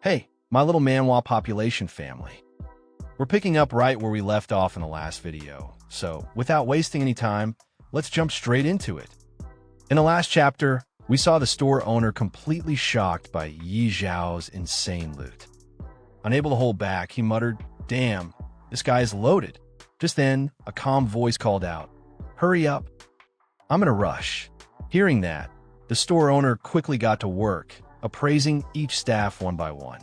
Hey, my little Manhwa population family. We're picking up right where we left off in the last video, so without wasting any time, let's jump straight into it. In the last chapter, we saw the store owner completely shocked by Yi Zhao's insane loot. Unable to hold back, he muttered, "Damn, this guy is loaded." Just then, a calm voice called out, "Hurry up. I'm in a rush." Hearing that, the store owner quickly got to work, appraising each staff one by one.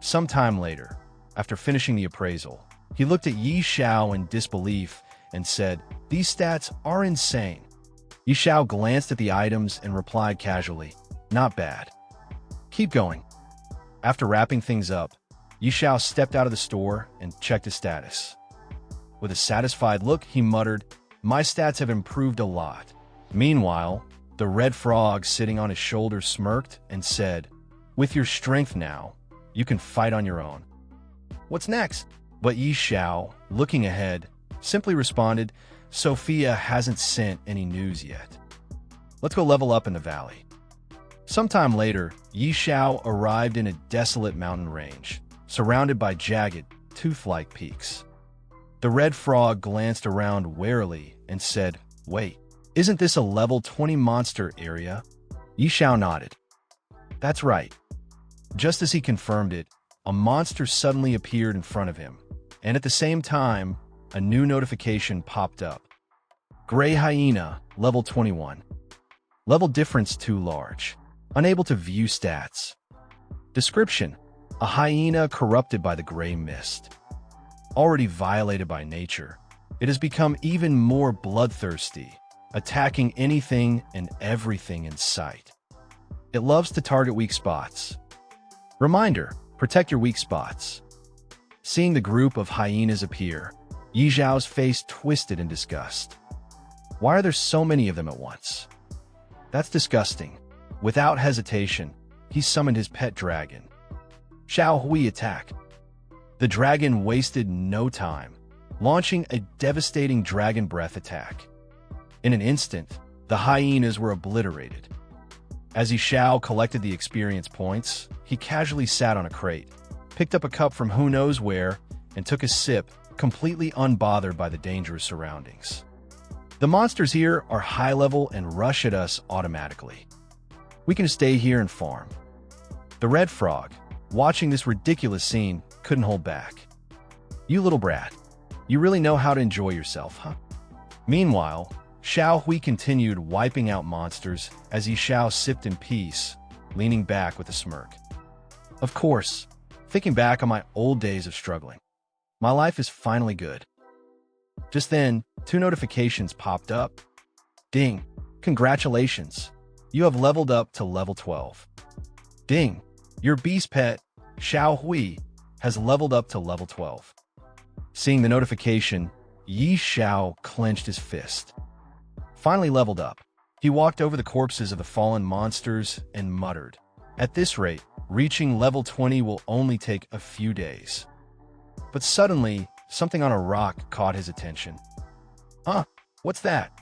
Sometime later, after finishing the appraisal, he looked at Yi Xiao in disbelief and said, "These stats are insane." Yi Xiao glanced at the items and replied casually, "Not bad. Keep going." After wrapping things up, Yi Xiao stepped out of the store and checked his status. With a satisfied look, he muttered, "My stats have improved a lot." Meanwhile, the red frog sitting on his shoulder smirked and said, "With your strength now, you can fight on your own. What's next?" But Yi Xiao, looking ahead, simply responded, "Sophia hasn't sent any news yet. Let's go level up in the valley." Sometime later, Yi Xiao arrived in a desolate mountain range, surrounded by jagged, tooth-like peaks. The red frog glanced around warily and said, "Wait, isn't this a level 20 monster area?" Yi Xiao nodded. "That's right." Just as he confirmed it, a monster suddenly appeared in front of him, and at the same time, a new notification popped up. Gray Hyena, level 21. Level difference too large. Unable to view stats. Description: a hyena corrupted by the gray mist. Already violated by nature, it has become even more bloodthirsty, attacking anything and everything in sight. It loves to target weak spots. Reminder: protect your weak spots. Seeing the group of hyenas appear, Yi Zhao's face twisted in disgust. Why are there so many of them at once? That's disgusting. Without hesitation, he summoned his pet dragon. Xiao Hui attack. The dragon wasted no time, launching a devastating dragon breath attack. In an instant, the hyenas were obliterated. As Yi Xiao collected the experience points, he casually sat on a crate, picked up a cup from who knows where, and took a sip, completely unbothered by the dangerous surroundings. The monsters here are high level and rush at us automatically. We can stay here and farm. The red frog, watching this ridiculous scene, couldn't hold back. "You little brat, you really know how to enjoy yourself, huh?" Meanwhile, Xiao Hui continued wiping out monsters as Yi Xiao sipped in peace, leaning back with a smirk. "Of course, thinking back on my old days of struggling. My life is finally good." Just then, two notifications popped up. Ding! Congratulations! You have leveled up to level 12. Ding! Your beast pet, Xiao Hui, has leveled up to level 12. Seeing the notification, Yi Xiao clenched his fist. Finally leveled up, he walked over the corpses of the fallen monsters and muttered, "At this rate, reaching level 20 will only take a few days." But suddenly, something on a rock caught his attention. "Huh? What's that?"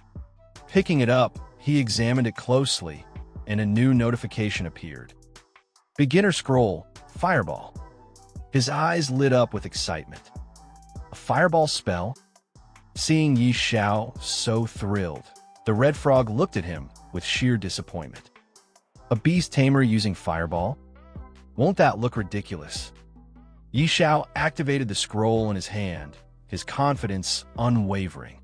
Picking it up, he examined it closely, and a new notification appeared. Beginner scroll, Fireball. His eyes lit up with excitement. A fireball spell? Seeing Yi Xiao so thrilled, the red frog looked at him with sheer disappointment. A beast tamer using fireball? Won't that look ridiculous? Yi Xiao activated the scroll in his hand, his confidence unwavering.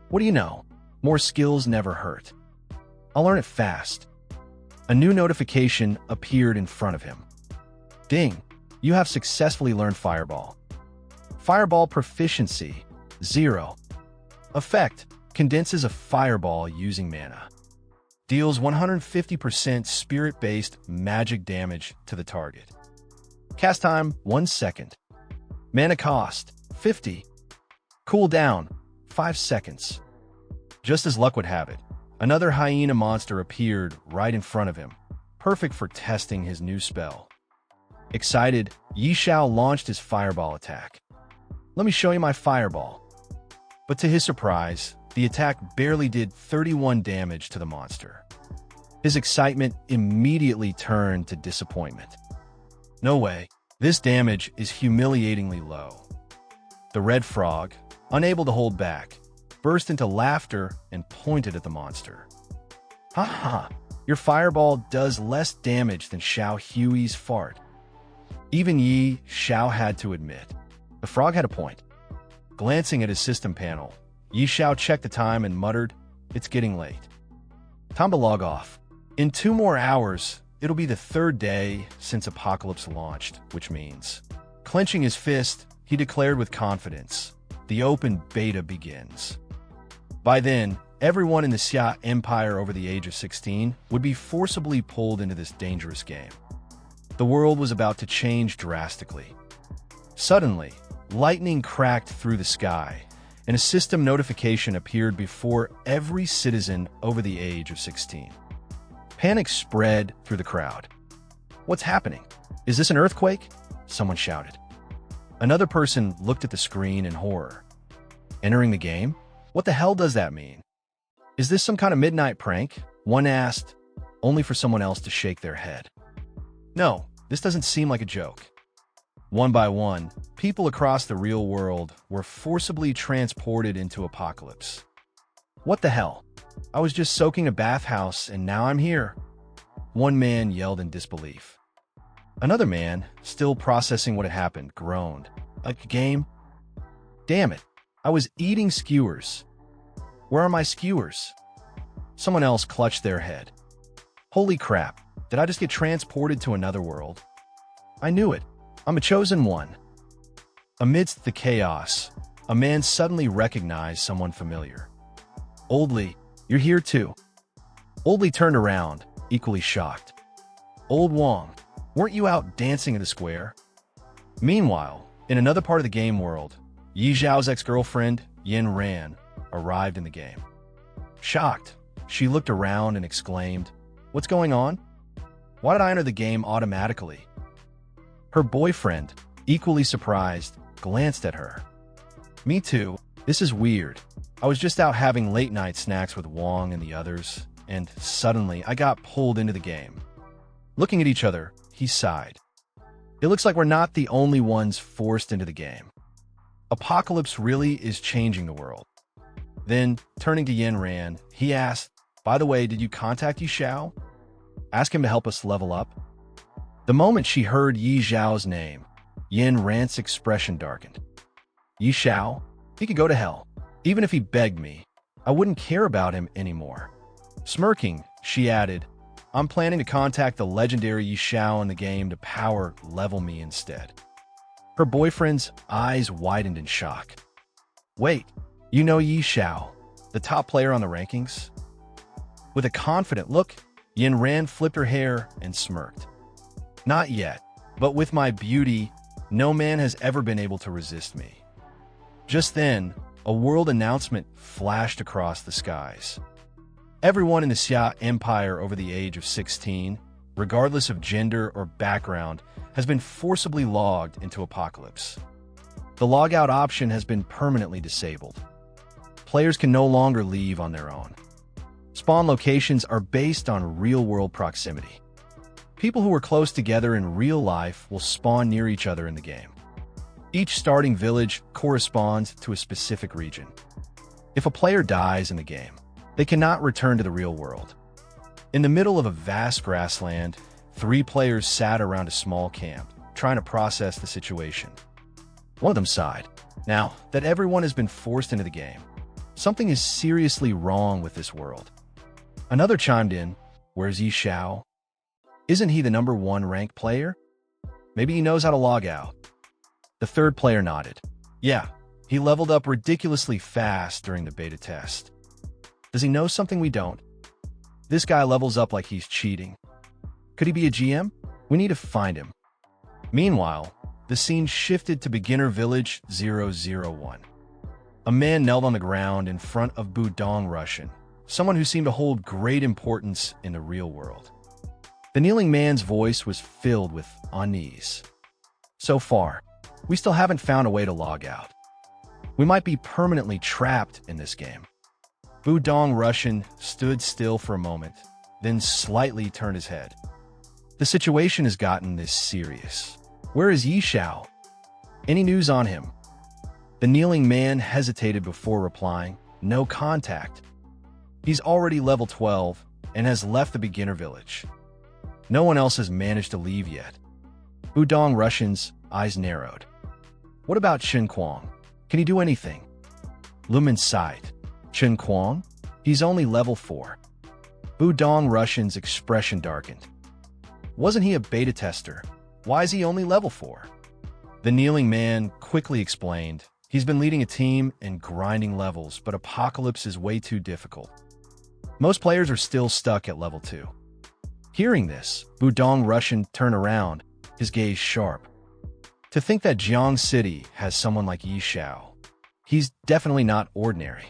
What do you know? More skills never hurt. I'll learn it fast. A new notification appeared in front of him. Ding! You have successfully learned Fireball. Fireball proficiency, 0. Effect: condenses a fireball using mana. Deals 150% spirit-based magic damage to the target. Cast time, 1 second. Mana cost, 50. Cooldown, 5 seconds. Just as luck would have it, another hyena monster appeared right in front of him, perfect for testing his new spell. Excited, Yi Xiao launched his fireball attack. "Let me show you my fireball." But to his surprise, the attack barely did 31 damage to the monster. His excitement immediately turned to disappointment. No way. This damage is humiliatingly low. The red frog, unable to hold back, burst into laughter and pointed at the monster. Haha, your fireball does less damage than Xiao Hui's fart. Even Xiao had to admit. The frog had a point. Glancing at his system panel, Xiao checked the time and muttered, "It's getting late. Time to log off. In 2 more hours, it'll be the 3rd day since Apocalypse launched," which means, clenching his fist, he declared with confidence, "The open beta begins." By then, everyone in the Xia Empire over the age of 16 would be forcibly pulled into this dangerous game. The world was about to change drastically. Suddenly, lightning cracked through the sky, and a system notification appeared before every citizen over the age of 16. Panic spread through the crowd. "What's happening? Is this an earthquake?" someone shouted. Another person looked at the screen in horror. "Entering the game? What the hell does that mean? Is this some kind of midnight prank?" one asked, only for someone else to shake their head. "No, this doesn't seem like a joke." One by one, people across the real world were forcibly transported into Apocalypse. "What the hell? I was just soaking a bathhouse and now I'm here," one man yelled in disbelief. Another man, still processing what had happened, groaned. "A game? Damn it, I was eating skewers. Where are my skewers?" Someone else clutched their head. "Holy crap, did I just get transported to another world? I knew it. I'm a chosen one." Amidst the chaos, a man suddenly recognized someone familiar. "Old Li, you're here too." Old Li turned around, equally shocked. "Old Wong, weren't you out dancing in the square?" Meanwhile, in another part of the game world, Yi Zhao's ex-girlfriend, Yin Ran, arrived in the game. Shocked, she looked around and exclaimed, "What's going on? Why did I enter the game automatically?" Her boyfriend, equally surprised, glanced at her. "Me too. This is weird. I was just out having late-night snacks with Wong and the others, and suddenly I got pulled into the game." Looking at each other, he sighed. "It looks like we're not the only ones forced into the game. Apocalypse really is changing the world." Then, turning to Yin Ran, he asked, "By the way, did you contact Yi Xiao? Ask him to help us level up?" The moment she heard Yi Xiao's name, Yin Ran's expression darkened. "Yi Xiao? He could go to hell. Even if he begged me, I wouldn't care about him anymore." Smirking, she added, "I'm planning to contact the legendary Yi Xiao in the game to power level me instead." Her boyfriend's eyes widened in shock. "Wait, you know Yi Xiao, the top player on the rankings?" With a confident look, Yin Ran flipped her hair and smirked. "Not yet, but with my beauty, no man has ever been able to resist me." Just then, a world announcement flashed across the skies. Everyone in the Xia Empire over the age of 16, regardless of gender or background, has been forcibly logged into Apocalypse. The logout option has been permanently disabled. Players can no longer leave on their own. Spawn locations are based on real-world proximity. People who are close together in real life will spawn near each other in the game. Each starting village corresponds to a specific region. If a player dies in the game, they cannot return to the real world. In the middle of a vast grassland, 3 players sat around a small camp, trying to process the situation. One of them sighed. "Now that everyone has been forced into the game, something is seriously wrong with this world." Another chimed in, "Where's Yi Xiao? Isn't he the #1 ranked player? Maybe he knows how to log out." The third player nodded. "Yeah, he leveled up ridiculously fast during the beta test. Does he know something we don't? This guy levels up like he's cheating. Could he be a GM? We need to find him." Meanwhile, the scene shifted to Beginner Village 001. A man knelt on the ground in front of Budong Russian, someone who seemed to hold great importance in the real world. The kneeling man's voice was filled with unease. "So far, we still haven't found a way to log out. We might be permanently trapped in this game." Budong Russian stood still for a moment, then slightly turned his head. The situation has gotten this serious. Where is Xiao? Any news on him? The kneeling man hesitated before replying. No contact. He's already level 12 and has left the beginner village. No one else has managed to leave yet. Udong Russian's eyes narrowed. What about Chen Kuang? Can he do anything? Lumen sighed. Chen Kuang? He's only level 4. Udong Russian's expression darkened. Wasn't he a beta tester? Why is he only level 4? The kneeling man quickly explained. He's been leading a team and grinding levels, but Apocalypse is way too difficult. Most players are still stuck at level 2. Hearing this, Udong Russian turned around, his gaze sharp. To think that Jiang City has someone like Xiao. He's definitely not ordinary.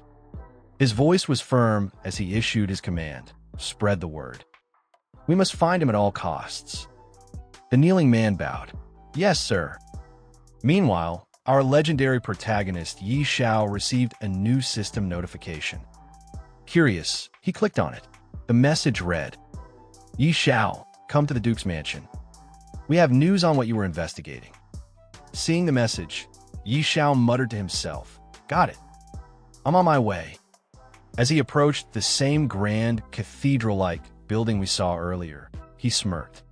His voice was firm as he issued his command. Spread the word. We must find him at all costs. The kneeling man bowed. Yes, sir. Meanwhile, our legendary protagonist Xiao received a new system notification. Curious, he clicked on it. The message read, Xiao, come to the Duke's mansion. We have news on what you were investigating. Seeing the message, Xiao muttered to himself, got it. I'm on my way. As he approached the same grand, cathedral-like building we saw earlier, he smirked.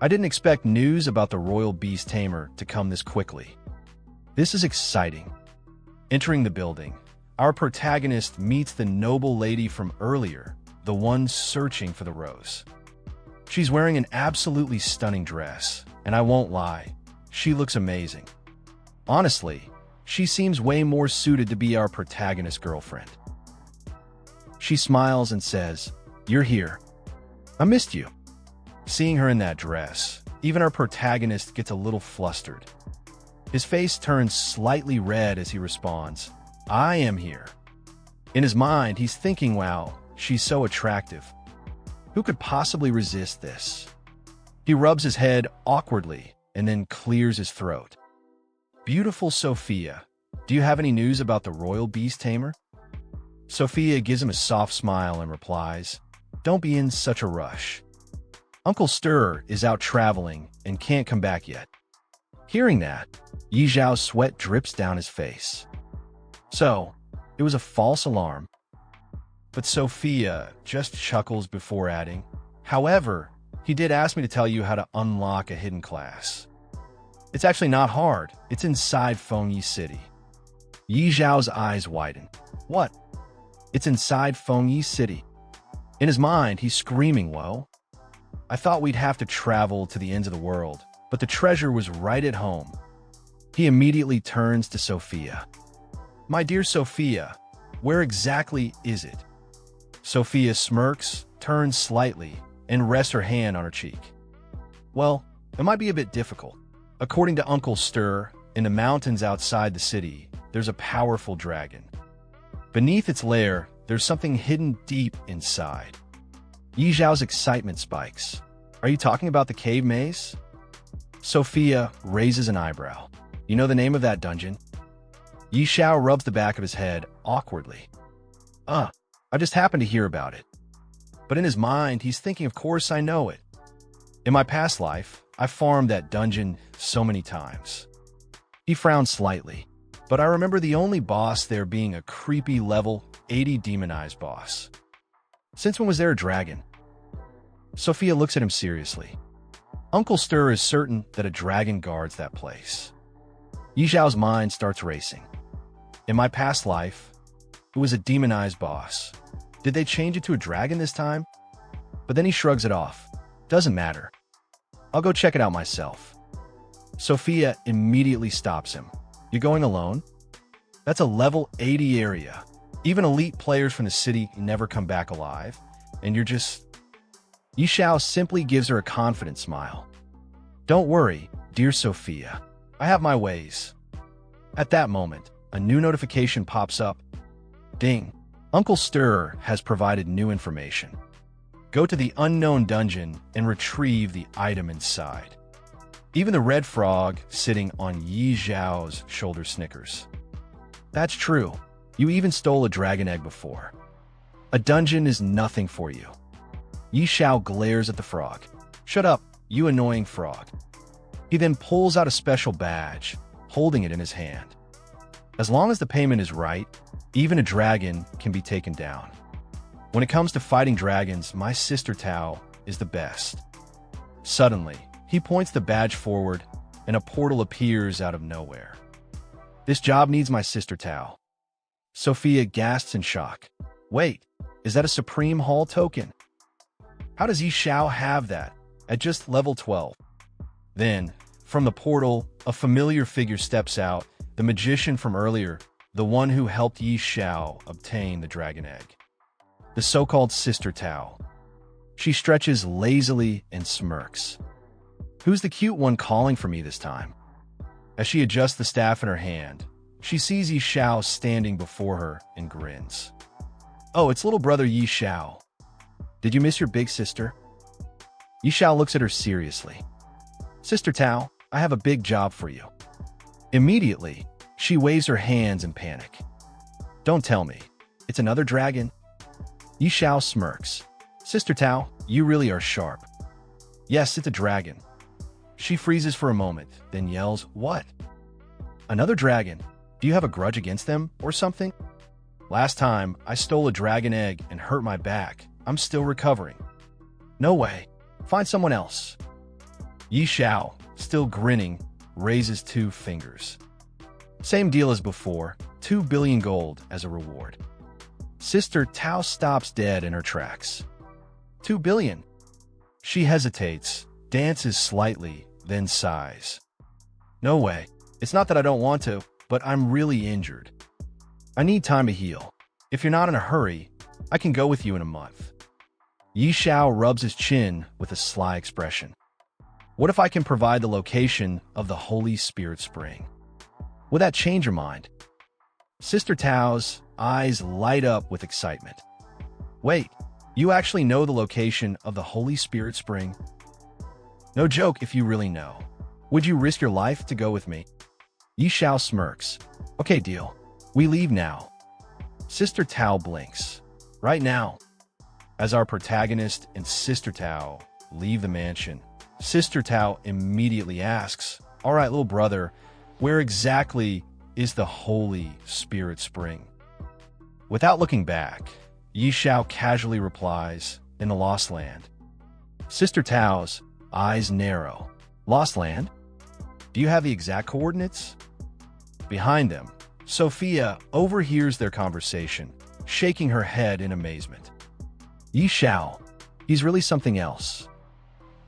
I didn't expect news about the royal beast tamer to come this quickly. This is exciting. Entering the building, our protagonist meets the noble lady from earlier, the one searching for the rose. She's wearing an absolutely stunning dress, and I won't lie, she looks amazing. Honestly, she seems way more suited to be our protagonist's girlfriend. She smiles and says, You're here. I missed you. Seeing her in that dress, even our protagonist gets a little flustered. His face turns slightly red as he responds, I am here. In his mind, he's thinking, wow, she's so attractive. Who could possibly resist this? He rubs his head awkwardly and then clears his throat. Beautiful Sophia, do you have any news about the royal beast tamer? Sophia gives him a soft smile and replies, Don't be in such a rush. Uncle Stir is out traveling and can't come back yet. Hearing that, Yixiao's sweat drips down his face. So, it was a false alarm. But Sophia just chuckles before adding, However, he did ask me to tell you how to unlock a hidden class. It's actually not hard. It's inside Fengyi City. Yixiao's eyes widen. What? It's inside Fengyi City. In his mind, he's screaming, Whoa. I thought we'd have to travel to the ends of the world, but the treasure was right at home. He immediately turns to Sophia. My dear Sophia, where exactly is it? Sophia smirks, turns slightly, and rests her hand on her cheek. Well, it might be a bit difficult. According to Uncle Stir, in the mountains outside the city, there's a powerful dragon. Beneath its lair, there's something hidden deep inside. Yixiao's excitement spikes. Are you talking about the cave maze? Sophia raises an eyebrow. You know the name of that dungeon? Yixiao rubs the back of his head awkwardly. I just happened to hear about it. But in his mind, he's thinking, of course I know it. In my past life, I farmed that dungeon so many times. He frowned slightly, but I remember the only boss there being a creepy level 80 demonized boss. Since when was there a dragon? Sophia looks at him seriously. Uncle Stir is certain that a dragon guards that place. Yixiao's mind starts racing. In my past life, it was a demonized boss. Did they change it to a dragon this time? But then he shrugs it off. Doesn't matter. I'll go check it out myself. Sophia immediately stops him. You're going alone? That's a level 80 area. Even elite players from the city never come back alive. And you're just... Yixiao simply gives her a confident smile. Don't worry, dear Sophia. I have my ways. At that moment, a new notification pops up. Ding. Uncle Stir has provided new information. Go to the unknown dungeon and retrieve the item inside. Even the red frog sitting on Yixiao's shoulder snickers. That's true. You even stole a dragon egg before. A dungeon is nothing for you. Yixiao glares at the frog. Shut up. you annoying frog." He then pulls out a special badge, holding it in his hand. As long as the payment is right, even a dragon can be taken down. When it comes to fighting dragons, my sister Tao is the best. Suddenly, he points the badge forward, and a portal appears out of nowhere. "This job needs my sister Tao." Sophia gasps in shock. "Wait, is that a Supreme Hall token? How does Xiao have that at just level 12? Then, from the portal, a familiar figure steps out, the magician from earlier, the one who helped Xiao obtain the dragon egg. The so-called Sister Tao. She stretches lazily and smirks. "Who's the cute one calling for me this time?" As she adjusts the staff in her hand, she sees Xiao standing before her and grins. "Oh, it's little brother Xiao. Did you miss your big sister?" Xiao looks at her seriously. "Sister Tao, I have a big job for you." Immediately, she waves her hands in panic. "Don't tell me. It's another dragon?" Xiao smirks. "Sister Tao, you really are sharp." "Yes, it's a dragon." She freezes for a moment, then yells, "What? Another dragon? Do you have a grudge against them or something?" "Last time, I stole a dragon egg and hurt my back. I'm still recovering." "No way. Find someone else." Xiao, still grinning, raises 2 fingers. Same deal as before, 2 billion gold as a reward. Sister Tao stops dead in her tracks. 2 billion? She hesitates, dances slightly, then sighs. "No way. It's not that I don't want to, but I'm really injured. I need time to heal. If you're not in a hurry, I can go with you in a month." Xiao rubs his chin with a sly expression. "What if I can provide the location of the Holy Spirit Spring? Would that change your mind?" Sister Tao's eyes light up with excitement. "Wait, you actually know the location of the Holy Spirit Spring? No joke if you really know. Would you risk your life to go with me?" Xiao smirks. "Okay, deal. We leave now." Sister Tao blinks. "Right now." As our protagonist and Sister Tao leave the mansion, Sister Tao immediately asks, "All right, little brother, where exactly is the Holy Spirit Spring?" Without looking back, Xiao casually replies, "In the Lost Land." Sister Tao's eyes narrow. "Lost Land? Do you have the exact coordinates?" Behind them, Sophia overhears their conversation, shaking her head in amazement. "Xiao, he's really something else."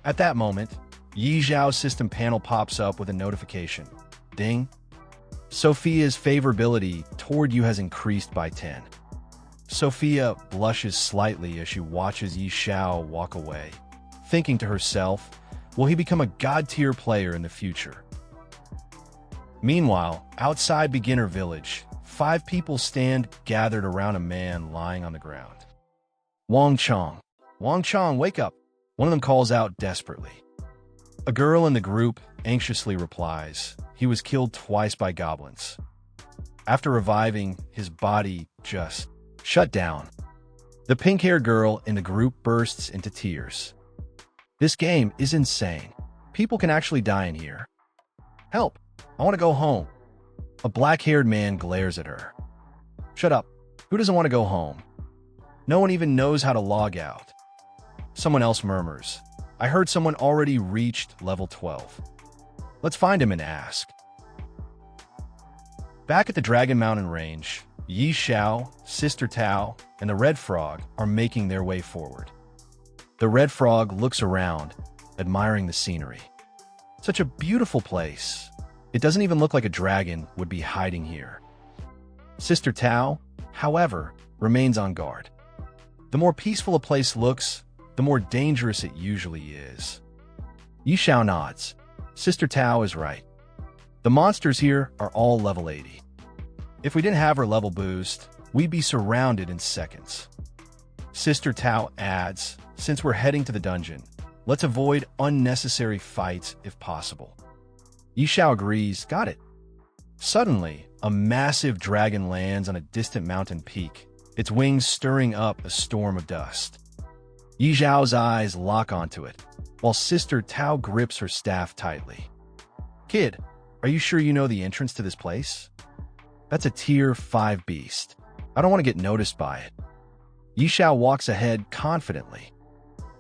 At that moment, Xiao's system panel pops up with a notification. Ding. Sophia's favorability toward you has increased by 10. Sophia blushes slightly as she watches Xiao walk away, thinking to herself, will he become a god-tier player in the future? Meanwhile, outside Beginner Village, 5 people stand gathered around a man lying on the ground. "Wang Chong. Wang Chong, wake up!" One of them calls out desperately. A girl in the group anxiously replies, "He was killed twice by goblins." After reviving, his body just shut down. The pink-haired girl in the group bursts into tears. "This game is insane. People can actually die in here. Help! I want to go home." A black-haired man glares at her. "Shut up. Who doesn't want to go home? No one even knows how to log out." Someone else murmurs, "I heard someone already reached level 12. Let's find him and ask." Back at the Dragon Mountain Range, Xiao, Sister Tao, and the Red Frog are making their way forward. The Red Frog looks around, admiring the scenery. Such a beautiful place. It doesn't even look like a dragon would be hiding here. Sister Tao, however, remains on guard. The more peaceful a place looks, the more dangerous it usually is. Xiao nods. Sister Tao is right. The monsters here are all level 80. If we didn't have her level boost, we'd be surrounded in seconds. Sister Tao adds, since we're heading to the dungeon, let's avoid unnecessary fights if possible. Xiao agrees, got it. Suddenly, a massive dragon lands on a distant mountain peak, its wings stirring up a storm of dust. Xiao's eyes lock onto it. while Sister Tao grips her staff tightly. Kid, are you sure you know the entrance to this place? That's a tier 5 beast. I don't want to get noticed by it. Xiao walks ahead confidently.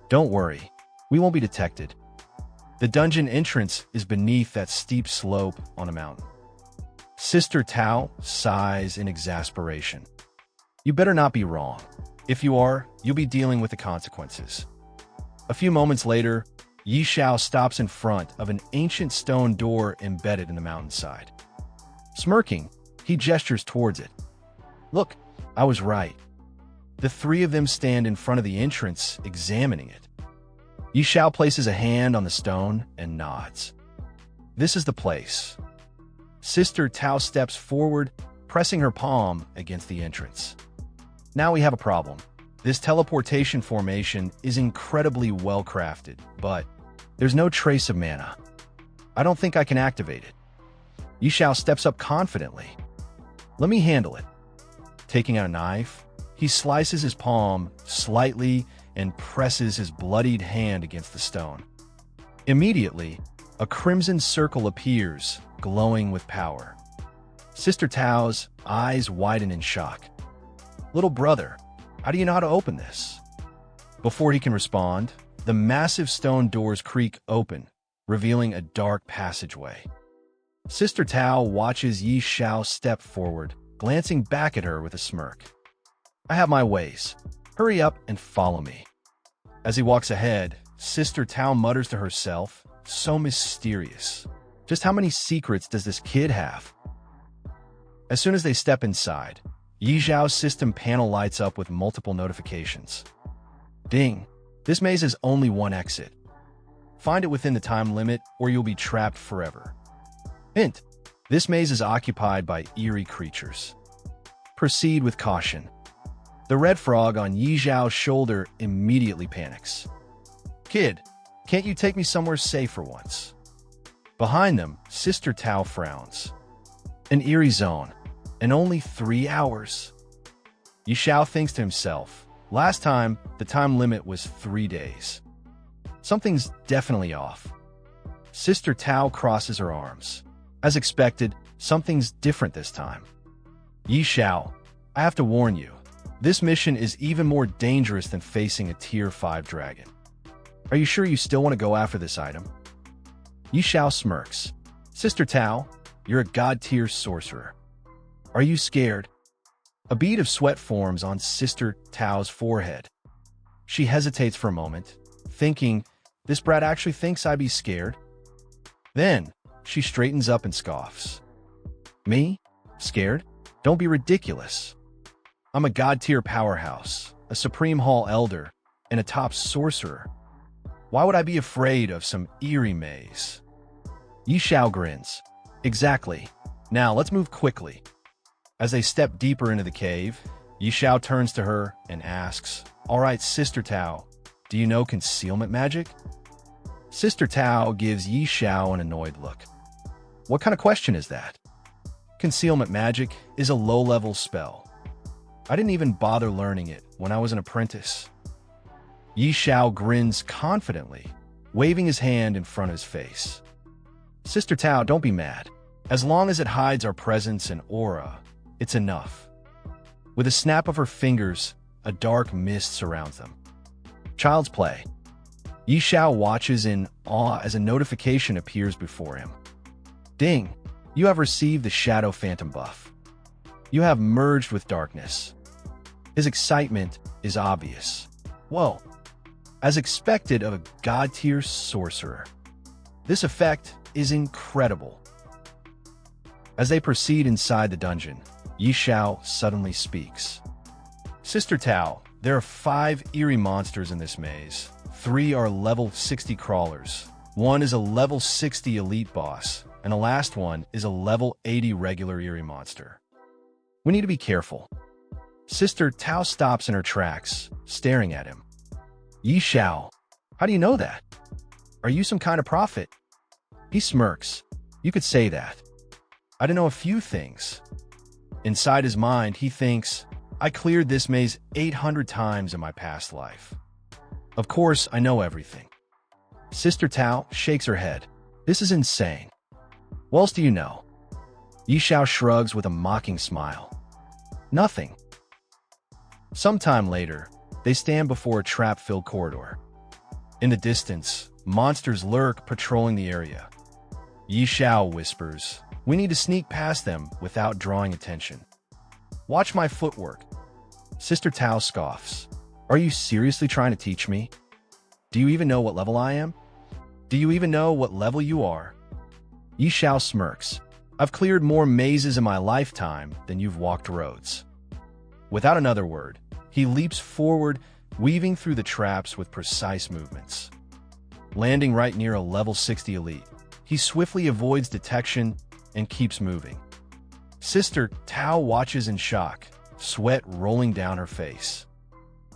Don't worry, we won't be detected. The dungeon entrance is beneath that steep slope on a mountain. Sister Tao sighs in exasperation. You better not be wrong. If you are, you'll be dealing with the consequences. A few moments later, Xiao stops in front of an ancient stone door embedded in the mountainside. Smirking, he gestures towards it. Look, I was right. The three of them stand in front of the entrance, examining it. Xiao places a hand on the stone and nods. This is the place. Sister Tao steps forward, pressing her palm against the entrance. Now we have a problem. This teleportation formation is incredibly well crafted, but there's no trace of mana. I don't think I can activate it. Xiao steps up confidently. Let me handle it. Taking out a knife, he slices his palm slightly and presses his bloodied hand against the stone. Immediately, a crimson circle appears, glowing with power. Sister Tao's eyes widen in shock. Little brother, how do you know how to open this? Before he can respond, the massive stone doors creak open, revealing a dark passageway. Sister Tao watches Xiao step forward, glancing back at her with a smirk. I have my ways. Hurry up and follow me. As he walks ahead, Sister Tao mutters to herself, so mysterious. Just how many secrets does this kid have? As soon as they step inside, Xiao's system panel lights up with multiple notifications. Ding! This maze has only one exit. Find it within the time limit or you'll be trapped forever. Hint: this maze is occupied by eerie creatures. Proceed with caution. The red frog on Xiao's shoulder immediately panics. Kid, can't you take me somewhere safe for once? Behind them, Sister Tao frowns. An eerie zone, and only 3 hours. Xiao thinks to himself, last time, the time limit was 3 days. Something's definitely off. Sister Tao crosses her arms. As expected, something's different this time. Xiao, I have to warn you, this mission is even more dangerous than facing a tier 5 dragon. Are you sure you still want to go after this item? Xiao smirks. Sister Tao, you're a god-tier sorcerer. Are you scared? A bead of sweat forms on Sister Tao's forehead. She hesitates for a moment, thinking, this brat actually thinks I'd be scared? Then, she straightens up and scoffs. Me? Scared? Don't be ridiculous. I'm a god-tier powerhouse, a Supreme Hall Elder, and a top sorcerer. Why would I be afraid of some eerie maze? Xiao grins. Exactly. Now, let's move quickly. As they step deeper into the cave, Xiao turns to her and asks, all right, Sister Tao, do you know concealment magic? Sister Tao gives Xiao an annoyed look. What kind of question is that? Concealment magic is a low-level spell. I didn't even bother learning it when I was an apprentice. Xiao grins confidently, waving his hand in front of his face. Sister Tao, don't be mad. As long as it hides our presence and aura, it's enough. With a snap of her fingers, a dark mist surrounds them. Child's play. Xiao watches in awe as a notification appears before him. Ding! You have received the Shadow Phantom buff. You have merged with darkness. His excitement is obvious. Whoa! As expected of a god-tier sorcerer. This effect is incredible. As they proceed inside the dungeon, Xiao suddenly speaks. Sister Tao, there are 5 eerie monsters in this maze. 3 are level 60 crawlers. 1 is a level 60 elite boss, and the last one is a level 80 regular eerie monster. We need to be careful. Sister Tao stops in her tracks, staring at him. Xiao, how do you know that? Are you some kind of prophet? He smirks. You could say that. I don't know a few things. Inside his mind, he thinks, I cleared this maze 800 times in my past life. Of course, I know everything. Sister Tao shakes her head. This is insane. What else do you know? Xiao shrugs with a mocking smile. Nothing. Sometime later, they stand before a trap-filled corridor. In the distance, monsters lurk, patrolling the area. Xiao whispers, "We need to sneak past them without drawing attention." "Watch my footwork." Sister Tao scoffs. "Are you seriously trying to teach me? Do you even know what level I am? Do you even know what level you are?" Xiao smirks. "I've cleared more mazes in my lifetime than you've walked roads." Without another word, he leaps forward, weaving through the traps with precise movements. Landing right near a level 60 elite, he swiftly avoids detection and keeps moving. Sister Tao watches in shock, sweat rolling down her face.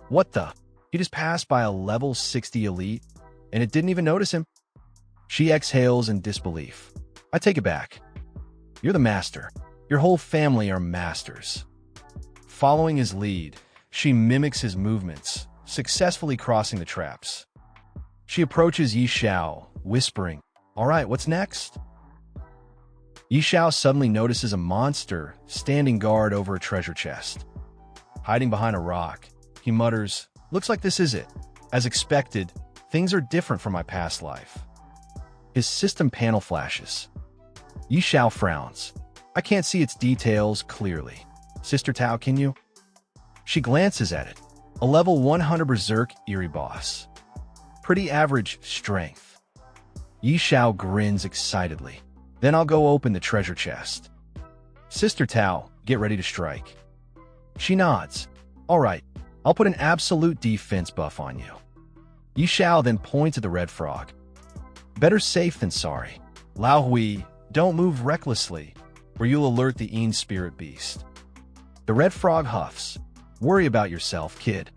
What the? He just passed by a level 60 elite, and it didn't even notice him? She exhales in disbelief. "I take it back. You're the master. Your whole family are masters." Following his lead, she mimics his movements, successfully crossing the traps. She approaches Xiao, whispering, "All right, what's next?" Xiao suddenly notices a monster standing guard over a treasure chest. Hiding behind a rock, he mutters, "Looks like this is it. As expected, things are different from my past life." His system panel flashes. Xiao frowns. "I can't see its details clearly. Sister Tao, can you?" She glances at it. A level 100 Berserk Eerie boss. Pretty average strength. Xiao grins excitedly. "Then I'll go open the treasure chest." Sister Tao, get ready to strike. She nods. "All right, I'll put an absolute defense buff on you." Xiao then points at the red frog. "Better safe than sorry. Lao Hui, don't move recklessly, or you'll alert the Een Spirit Beast." The red frog huffs. "Worry about yourself, kid."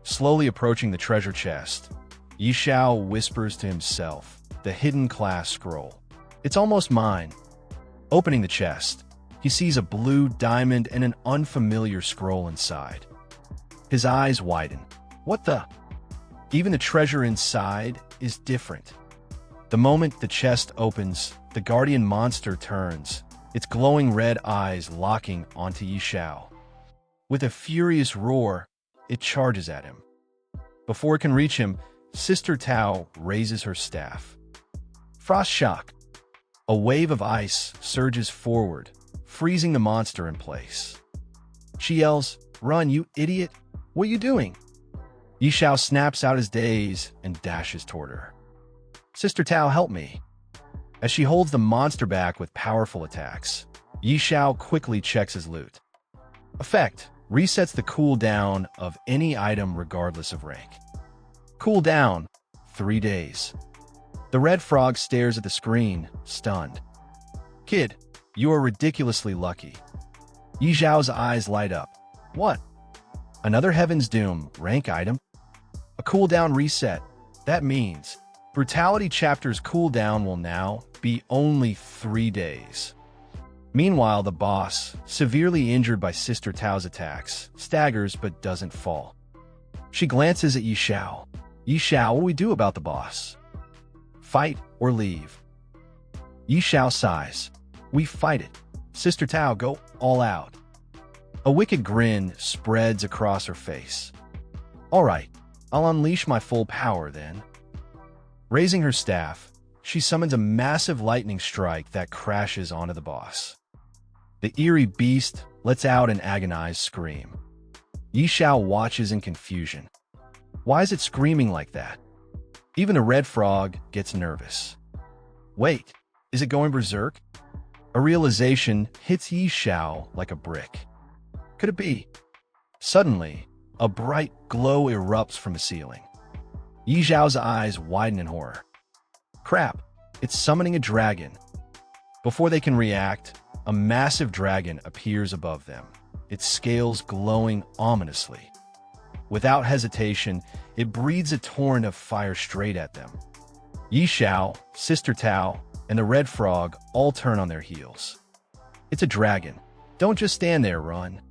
Slowly approaching the treasure chest, Xiao whispers to himself, the hidden class scroll. "It's almost mine." Opening the chest, he sees a blue diamond and an unfamiliar scroll inside. His eyes widen. What the? Even the treasure inside is different. The moment the chest opens, the guardian monster turns, its glowing red eyes locking onto Xiao. With a furious roar, it charges at him. Before it can reach him, Sister Tao raises her staff. Frost shock. A wave of ice surges forward, freezing the monster in place. She yells, "Run, you idiot! What are you doing?" Xiao snaps out his daze and dashes toward her. "Sister Tao, help me." As she holds the monster back with powerful attacks, Xiao quickly checks his loot. Effect: resets the cooldown of any item regardless of rank. Cooldown: 3 days. The red frog stares at the screen, stunned. "Kid, you are ridiculously lucky." Xiao's eyes light up. "What? Another Heaven's Doom rank item? A cooldown reset? That means Brutality Chapter's cooldown will now be only 3 days." Meanwhile, the boss, severely injured by Sister Tao's attacks, staggers but doesn't fall. She glances at Xiao. "Xiao, what do we do about the boss? Fight or leave?" Xiao sighs. "We fight it. Sister Tao, go all out." A wicked grin spreads across her face. "All right, I'll unleash my full power then." Raising her staff, she summons a massive lightning strike that crashes onto the boss. The eerie beast lets out an agonized scream. Xiao watches in confusion. Why is it screaming like that? Even the red frog gets nervous. Wait, is it going berserk? A realization hits Xiao like a brick. Could it be? Suddenly, a bright glow erupts from the ceiling. Xiao's eyes widen in horror. Crap, it's summoning a dragon. Before they can react, a massive dragon appears above them, its scales glowing ominously. Without hesitation, it breathes a torrent of fire straight at them. Xiao, Sister Tao, and the red frog all turn on their heels. It's a dragon. Don't just stand there, run.